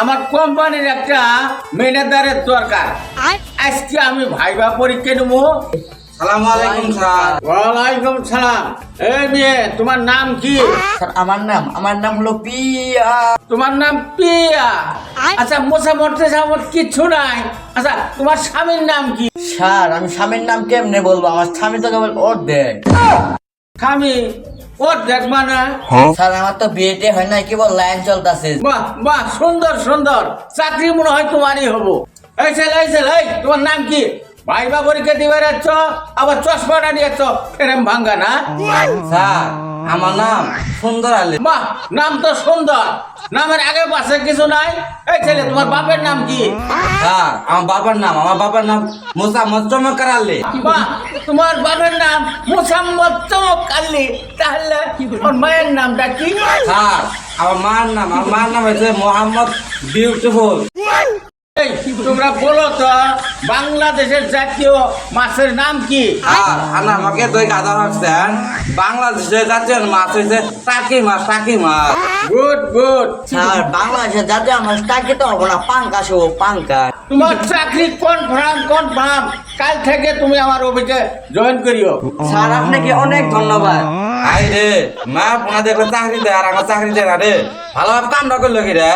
আমার কোম্পানির একটা ম্যানেজারের দরকার। আজকে আমি ভাইবা পরীক্ষা নেবো। সালামু আলাইকুম স্যার। ওয়ালাইকুম সালাম। এই মেয়ে, তোমার নাম কি? স্যার আমার নাম হলো পিয়া। তোমার নাম পিয়া? আচ্ছা, মোসামত কিচ্ছু নাই। আচ্ছা, তোমার স্বামীর নাম কি? স্যার আমি স্বামীর নাম কেমনে বলবো, আমার স্বামী তো কেবল অর্ধেক। স্বামী ওর দেখ মানে? স্যার আমার তো বিয়েতে হয় নাই, কেবল লাইন চলতেছে। বাহ বাহ, সুন্দর সুন্দর। চাকরি মনে হয় তোমারই হবো। এই ছেলে, এই তোমার নাম কি? ভাইবা পরীক্ষা দিবে যাচ্ছ, আবার চশমাটা নিয়েছ, ফেরেম ভাঙ্গা না? স্যার আমার নাম সুন্দর আলী। বাহ, নাম তো সুন্দর। নামের আগে পাশে কিছু নাই। এই ছেলে, তোমার বাপের নাম কি? স্যার আমার বাবার নাম মোসাম্মদ চমৎকার আলী। বাহ, তোমার বাপের নাম মোসাম্মদ চমক আলী। তাহলে ওর মায়ের নামটা কি? স্যার আমার মার নাম হচ্ছে মোহাম্মদ বিউটিফুল। এই, তোমরা বলো তো, বাংলাদেশের জাতীয় মাছের নাম কি? আর আমাকে দই গাদা ভাবছেন, বাংলাদেশের জাতীয় মাছ হয়েছে টাকি মাছ। Good good. স্যার বাংলাদেশের জাতীয় মাছ টাকি তো হবো না, পাঙ্কাশ হবো পাঙ্কাশ। তোমার চাকরি কনফার্ম। কাল থেকে তুমি আমার অফিসে জয়েন করিও। স্যার আপনাকে অনেক ধন্যবাদ। আই রে মা পোনা দেখলে চাকরি দেয় আর আমার চাকরি দেয় না রে, ভালোভাবে কামটা করলো কি রে।